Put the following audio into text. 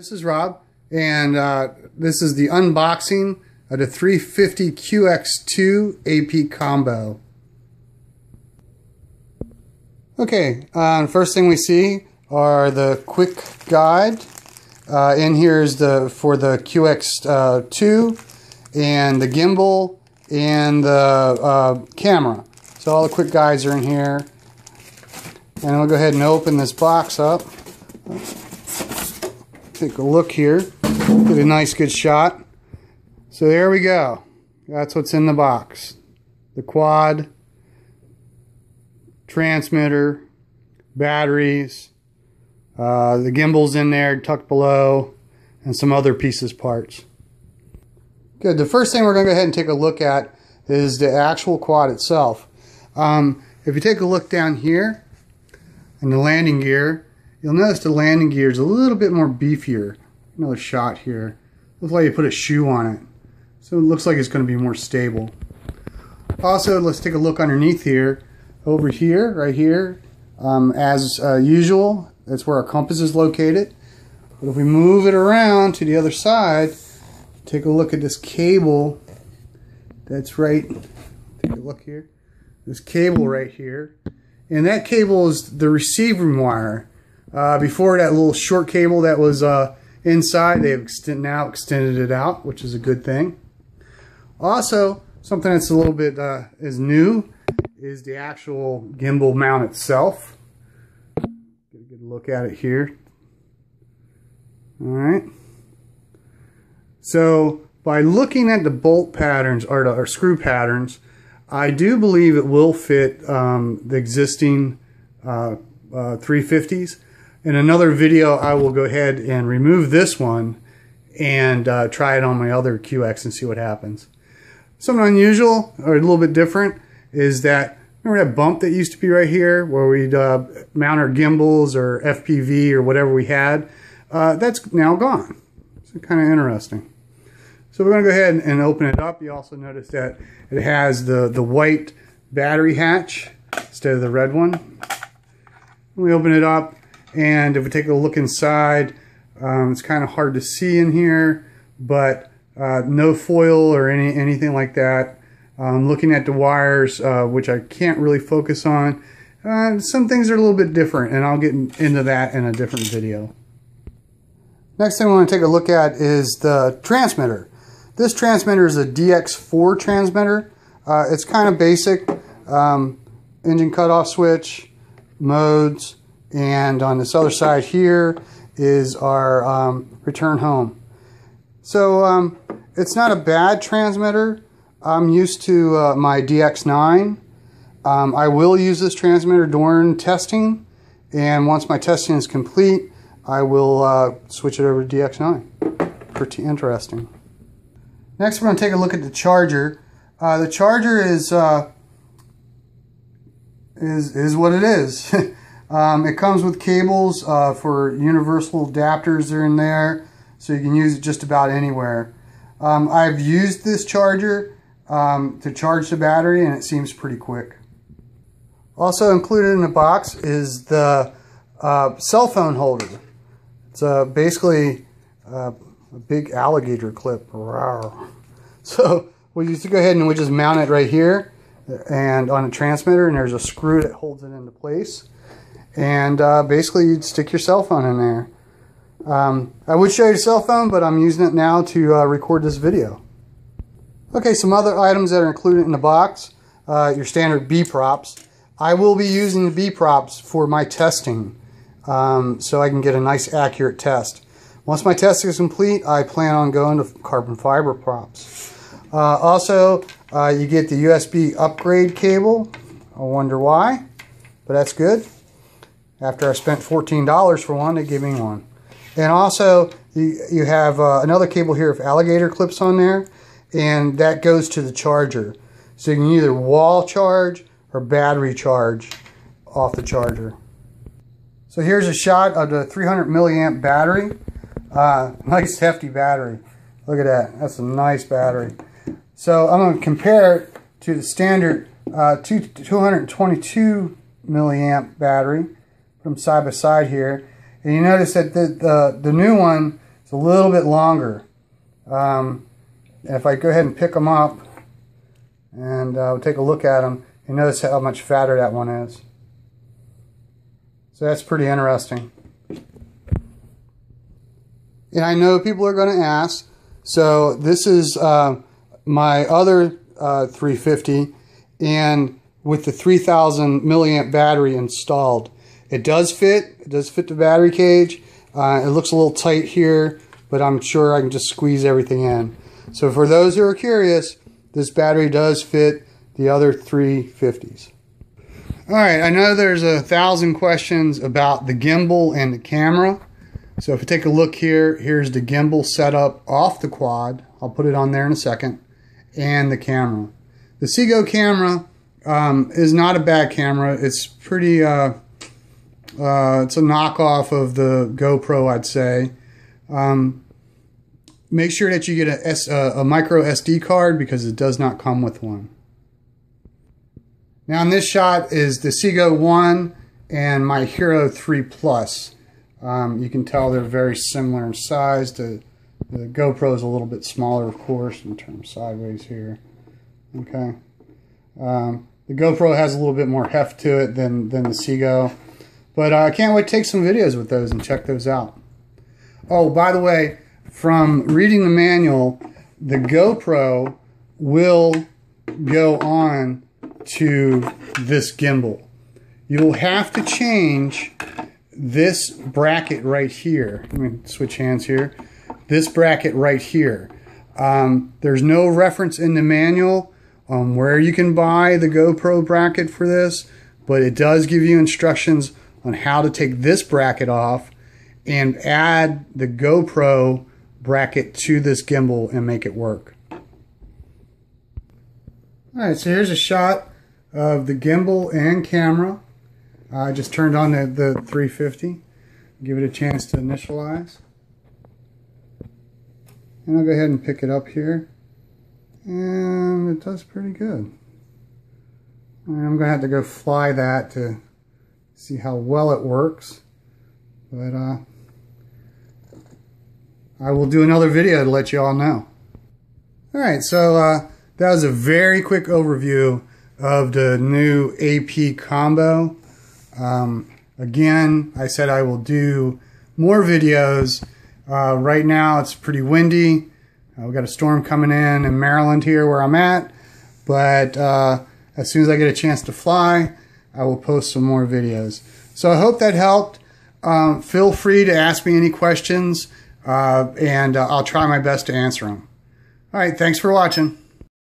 This is Rob, and this is the unboxing of the 350 QX2 AP combo. Okay, first thing we see are the quick guide. In here is for the QX2 and the gimbal and the camera. So all the quick guides are in here. And we'll go ahead and open this box up. Take a look here. Get a nice good shot. So there we go. That's what's in the box. The quad, transmitter, batteries, the gimbal's in there tucked below, and some other pieces, parts. Good. The first thing we're going to go ahead and take a look at is the actual quad itself. If you take a look down here in the landing gear, you'll notice the landing gear is a little bit more beefier. Another shot here. Looks like you put a shoe on it. So it looks like it's going to be more stable. Also, let's take a look underneath here. Over here, right here, as usual, that's where our compass is located. But if we move it around to the other side, take a look at this cable. That's right. Take a look here. This cable right here. And that cable is the receiving wire. Before, that little short cable that was inside, they've now extended it out, which is a good thing. Also, something that's a little bit is new is the actual gimbal mount itself. Get a good look at it here. Alright. So, by looking at the bolt patterns, or screw patterns, I do believe it will fit the existing 350s. In another video, I will go ahead and remove this one and try it on my other QX and see what happens. Something unusual or a little bit different is that, remember that bump that used to be right here where we'd mount our gimbals or FPV or whatever we had? That's now gone. So kind of interesting. So we're going to go ahead and open it up. You also notice that it has the white battery hatch instead of the red one. We open it up. And if we take a look inside, it's kind of hard to see in here, but no foil or anything like that. Looking at the wires, which I can't really focus on, some things are a little bit different, and I'll get into that in a different video. Next thing we want to take a look at is the transmitter. This transmitter is a DX4 transmitter. It's kind of basic. Engine cutoff switch, modes, and on this other side here is our return home. So it's not a bad transmitter. I'm used to my DX9. I will use this transmitter during testing, and once my testing is complete, I will switch it over to DX9. Pretty interesting. Next, we're going to take a look at the charger. The charger is what it is. It comes with cables for universal adapters that are in there, so you can use it just about anywhere. I've used this charger to charge the battery, and it seems pretty quick. Also included in the box is the cell phone holder. It's basically a big alligator clip. So we used to go ahead and we just mount it right here and on a transmitter, and there's a screw that holds it into place. And basically you'd stick your cell phone in there. I would show you the cell phone, but I'm using it now to record this video. Okay, some other items that are included in the box. Your standard B props. I will be using the B props for my testing, so I can get a nice accurate test. Once my test is complete, I plan on going to carbon fiber props. Also, you get the USB upgrade cable. I wonder why, but that's good. After I spent $14 for one, they gave me one. And also, you have another cable here with alligator clips on there, and that goes to the charger. So you can either wall charge or battery charge off the charger. So here's a shot of the 300 milliamp battery. Nice hefty battery. Look at that. That's a nice battery. So I'm going to compare it to the standard 222 milliamp battery. Put them side by side here, and you notice that the new one It's a little bit longer. If I go ahead and pick them up and take a look at them, you notice how much fatter that one is. So that's pretty interesting. And I know people are going to ask, so this is my other 350, and with the 3000 milliamp battery installed. It does fit the battery cage. It looks a little tight here, but I'm sure I can just squeeze everything in. So for those who are curious, this battery does fit the other 350s. Alright, I know there's 1,000 questions about the gimbal and the camera. So if you take a look here, here's the gimbal setup off the quad. I'll put it on there in a second. And the camera. The Gimbal Camera is not a bad camera. It's pretty, it's a knockoff of the GoPro, I'd say. Make sure that you get a micro SD card because it does not come with one. Now in this shot is the Gimbal 1 and my Hero 3 Plus. You can tell they're very similar in size. The GoPro is a little bit smaller, of course. I'm turn them sideways here. Okay. The GoPro has a little bit more heft to it than the Gimbal. But I can't wait to take some videos with those and check those out. Oh, by the way, from reading the manual, the GoPro will go on to this gimbal. You'll have to change this bracket right here. Let me switch hands here. This bracket right here. There's no reference in the manual on where you can buy the GoPro bracket for this, but it does give you instructions on how to take this bracket off and add the GoPro bracket to this gimbal and make it work. Alright, so here's a shot of the gimbal and camera. I just turned on the 350. Give it a chance to initialize. And I'll go ahead and pick it up here. And it does pretty good. And I'm going to have to go fly that to see how well it works. But I will do another video to let you all know. Alright, so that was a very quick overview of the new AP combo. Again, I said I will do more videos. Right now it's pretty windy. We've got a storm coming in Maryland here where I'm at. But as soon as I get a chance to fly, I will post some more videos. So I hope that helped. Feel free to ask me any questions, and I'll try my best to answer them. All right, thanks for watching.